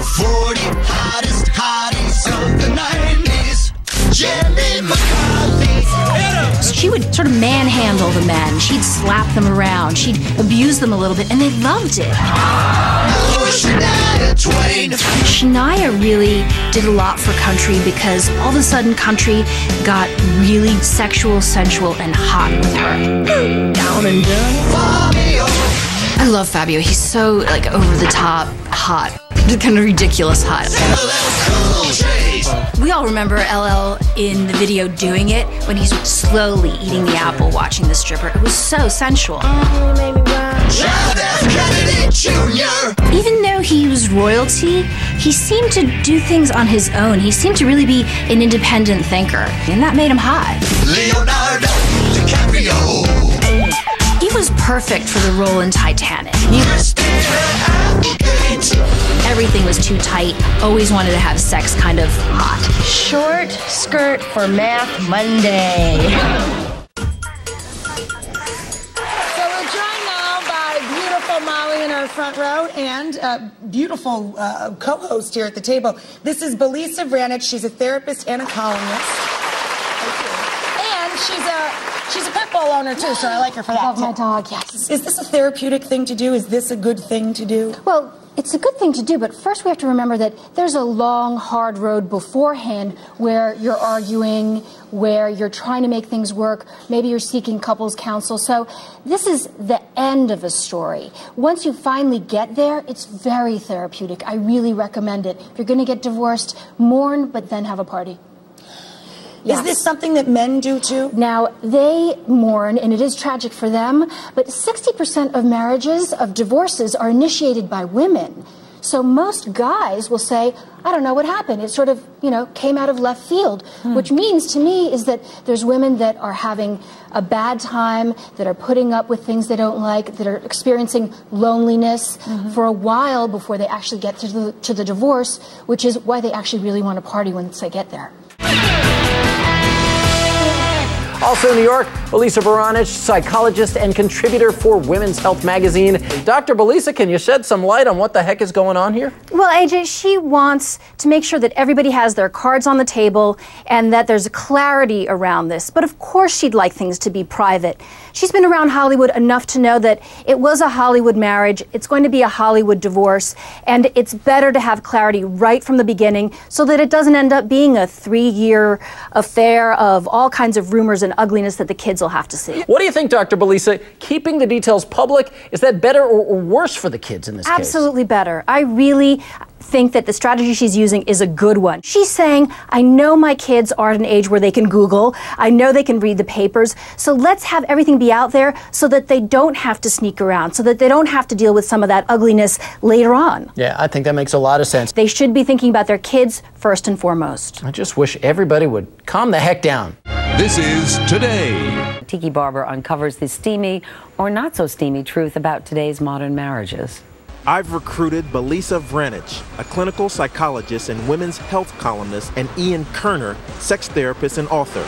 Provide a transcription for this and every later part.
40 hottest hotties of the 90s. Jenny McCarthy. She would sort of manhandle the men. She'd slap them around. She'd abuse them a little bit, and they loved it. Oh, Shania Twain. Shania really did a lot for country because all of a sudden country got really sexual, sensual, and hot with her. Down and done. Fabio. I love Fabio. He's so, like, over the top hot. Kind of ridiculous hot. LL Cool J. We all remember LL in the video doing it when he's slowly eating the apple watching the stripper. It was so sensual. John F. Kennedy Jr. Even though he was royalty, he seemed to do things on his own. He seemed to really be an independent thinker, and that made him hot. Leonardo DiCaprio. He was perfect for the role in Titanic. Christina Applegate. Everything was too tight, always wanted to have sex, kind of hot. Short skirt for Math Monday. So we're joined now by beautiful Molly in our front row and beautiful co-host here at the table. This is Belisa Vranich. She's a therapist and a columnist. And she's a pit bull owner too, so I like her for that. I love my dog, yes. Is this a therapeutic thing to do? Is this a good thing to do? Well, it's a good thing to do, but first we have to remember that there's a long, hard road beforehand where you're arguing, where you're trying to make things work, maybe you're seeking couples counsel. So this is the end of a story. Once you finally get there, it's very therapeutic. I really recommend it. If you're going to get divorced, mourn, but then have a party. Yes. Is this something that men do too? Now, they mourn, and it is tragic for them, but 60% of marriages, of divorces, are initiated by women. So most guys will say, I don't know what happened. It sort of, came out of left field, which means to me is that there's women that are having a bad time, that are putting up with things they don't like, that are experiencing loneliness for a while before they actually get to the divorce, which is why they actually really want to party once they get there. Also in New York, Belisa Vranich, psychologist and contributor for Women's Health magazine. Dr. Belisa, can you shed some light on what the heck is going on here? Well, AJ, she wants to make sure that everybody has their cards on the table and that there's a clarity around this. But of course she'd like things to be private. She's been around Hollywood enough to know that it was a Hollywood marriage, it's going to be a Hollywood divorce, and it's better to have clarity right from the beginning so that it doesn't end up being a 3-year affair of all kinds of rumors and ugliness that the kids will have to see. What do you think, Dr. Belisa? Keeping the details public, is that better or worse for the kids in this case? Absolutely better. I really think that the strategy she's using is a good one. She's saying, I know my kids are at an age where they can Google, I know they can read the papers, so let's have everything be out there so that they don't have to sneak around, so that they don't have to deal with some of that ugliness later on. Yeah, I think that makes a lot of sense. They should be thinking about their kids first and foremost. I just wish everybody would calm the heck down. This is Today. Tiki Barber uncovers the steamy or not so steamy truth about today's modern marriages. I've recruited Belisa Vranich, a clinical psychologist and women's health columnist, and Ian Kerner, sex therapist and author.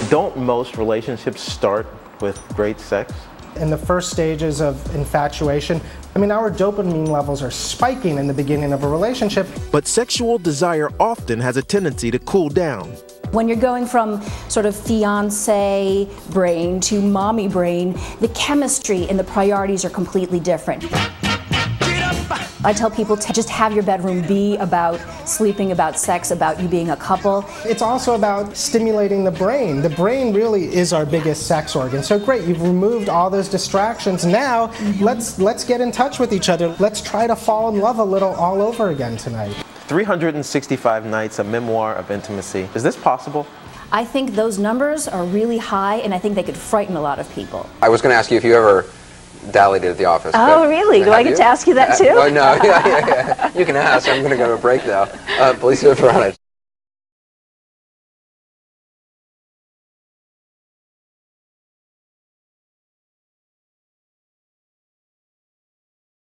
Don't most relationships start with great sex? In the first stages of infatuation, our dopamine levels are spiking in the beginning of a relationship. But sexual desire often has a tendency to cool down. When you're going from sort of fiance brain to mommy brain, the chemistry and the priorities are completely different. I tell people to just have your bedroom be about sleeping, about sex, about you being a couple. It's also about stimulating the brain. The brain really is our biggest sex organ. So great, you've removed all those distractions. Now, let's get in touch with each other. Let's try to fall in love a little all over again tonight. 365 nights, a memoir of intimacy. Is this possible? I think those numbers are really high, and I think they could frighten a lot of people. I was going to ask you if you ever dallied at the office. Oh, really? Do I get to ask you that too? No, yeah. You can ask. I'm going to go to a break now. Belisa Vranich.